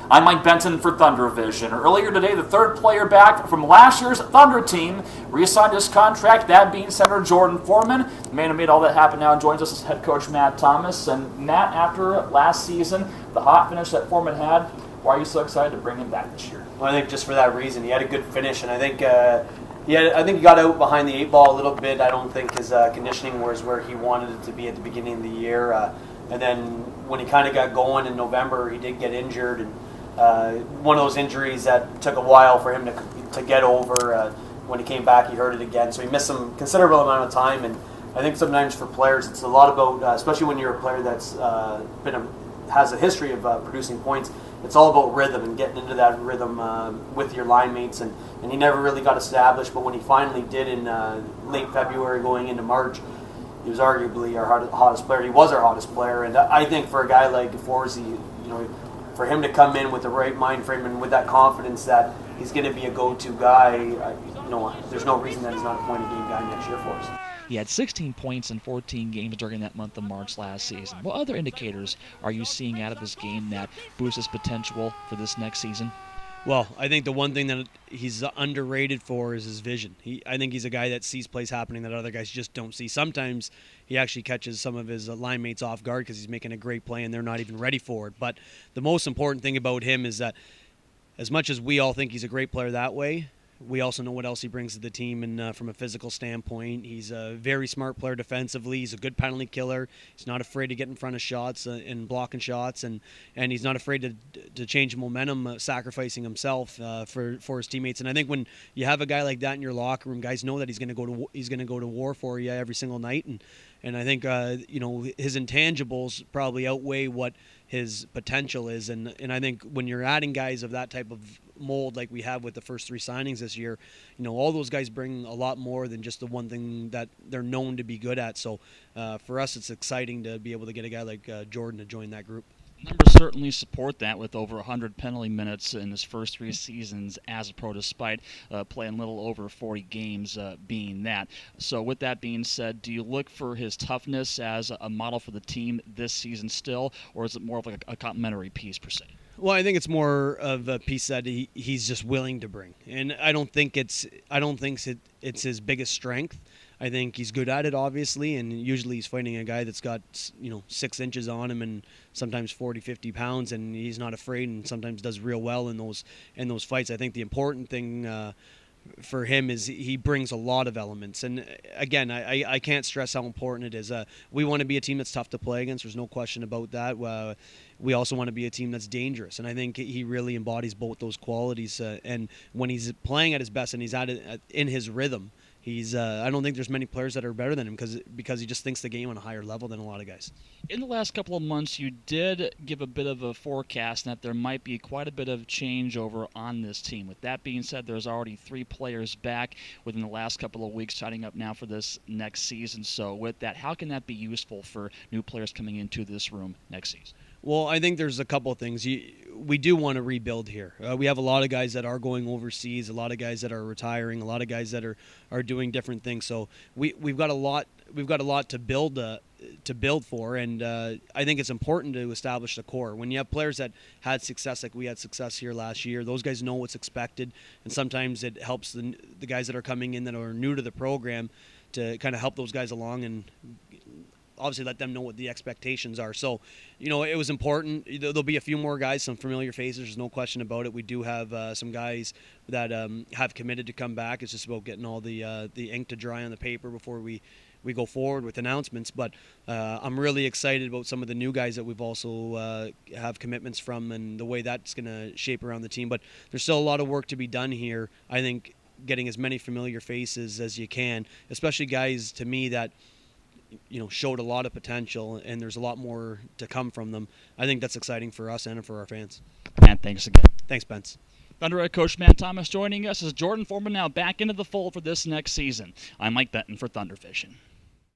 I'm Mike Benton for ThunderVision. Earlier today, the third player back from last year's Thunder team re-signed his contract, that being center Jordan Foreman. The man who made all that happen now joins us as head coach Matt Thomas. And Matt, after last season, the hot finish that Foreman had, why are you so excited to bring him back this year? Well, I think just for that reason. He had a good finish, and I think he got out behind the 8 ball a little bit. I don't think his conditioning was where he wanted it to be at the beginning of the year. And then when he kind of got going in November, he did get injured. And one of those injuries that took a while for him to get over. When he came back, he hurt it again. So he missed some considerable amount of time. And I think sometimes for players, it's a lot about, especially when you're a player that's has a history of producing points, it's all about rhythm and getting into that rhythm with your line mates. And he never really got established, but when he finally did in late February going into March, he was arguably our hottest player. He was our hottest player, and I think for a guy like Forsey, for him to come in with the right mind frame and with that confidence that he's going to be a go-to guy, there's no reason that he's not a point-a-game guy next year for us. He had 16 points in 14 games during that month of March last season. What other indicators are you seeing out of his game that boosts his potential for this next season? Well, I think the one thing that he's underrated for is his vision. I think he's a guy that sees plays happening that other guys just don't see. Sometimes he actually catches some of his line mates off guard because he's making a great play and they're not even ready for it. But the most important thing about him is that as much as we all think he's a great player that way, we also know what else he brings to the team, and from a physical standpoint, he's a very smart player defensively. He's a good penalty killer. He's not afraid to get in front of shots and blocking shots, and he's not afraid to change momentum, sacrificing himself for his teammates. And I think when you have a guy like that in your locker room, guys know that he's going to go to war for you every single night. And I think his intangibles probably outweigh what his potential is, and I think when you're adding guys of that type of mold like we have with the first 3 signings this year, all those guys bring a lot more than just the one thing that they're known to be good at. So for us, it's exciting to be able to get a guy like Jordan to join that group. Numbers certainly support that, with over 100 penalty minutes in his first 3 seasons as a pro, despite playing a little over 40 games being that. So with that being said, do you look for his toughness as a model for the team this season still, or is it more of like a complimentary piece per se? Well, I think it's more of a piece that he's just willing to bring, and I don't think it's his biggest strength. I think he's good at it, obviously, and usually he's fighting a guy that's got 6 inches on him and sometimes 40, 50 pounds, and he's not afraid and sometimes does real well in those fights. I think the important thing for him is he brings a lot of elements, and again, I can't stress how important it is. We want to be a team that's tough to play against. There's no question about that. We also want to be a team that's dangerous, and I think he really embodies both those qualities. And when he's playing at his best and he's at it in his rhythm, I don't think there's many players that are better than him because he just thinks the game on a higher level than a lot of guys. In the last couple of months, you did give a bit of a forecast that there might be quite a bit of changeover on this team. With that being said, there's already 3 players back within the last couple of weeks, signing up now for this next season. So with that, how can that be useful for new players coming into this room next season? Well, I think there's a couple of things. We do want to rebuild here. We have a lot of guys that are going overseas, a lot of guys that are retiring, a lot of guys that are doing different things. So we've got a lot to build for, and I think it's important to establish the core. When you have players that had success, like we had success here last year, those guys know what's expected, and sometimes it helps the guys that are coming in that are new to the program to kind of help those guys along and obviously let them know what the expectations are. So, it was important. There'll be a few more guys, some familiar faces, there's no question about it. We do have some guys that have committed to come back. It's just about getting all the ink to dry on the paper before we go forward with announcements. But I'm really excited about some of the new guys that we've also have commitments from and the way that's going to shape around the team. But there's still a lot of work to be done here. I think getting as many familiar faces as you can, especially guys to me that showed a lot of potential, and there's a lot more to come from them. I think that's exciting for us and for our fans. Matt, thanks again. Thanks, Pence. Thunder head coach Matt Thomas joining us as Jordan Foreman now back into the fold for this next season. I'm Mike Benton for ThunderVision.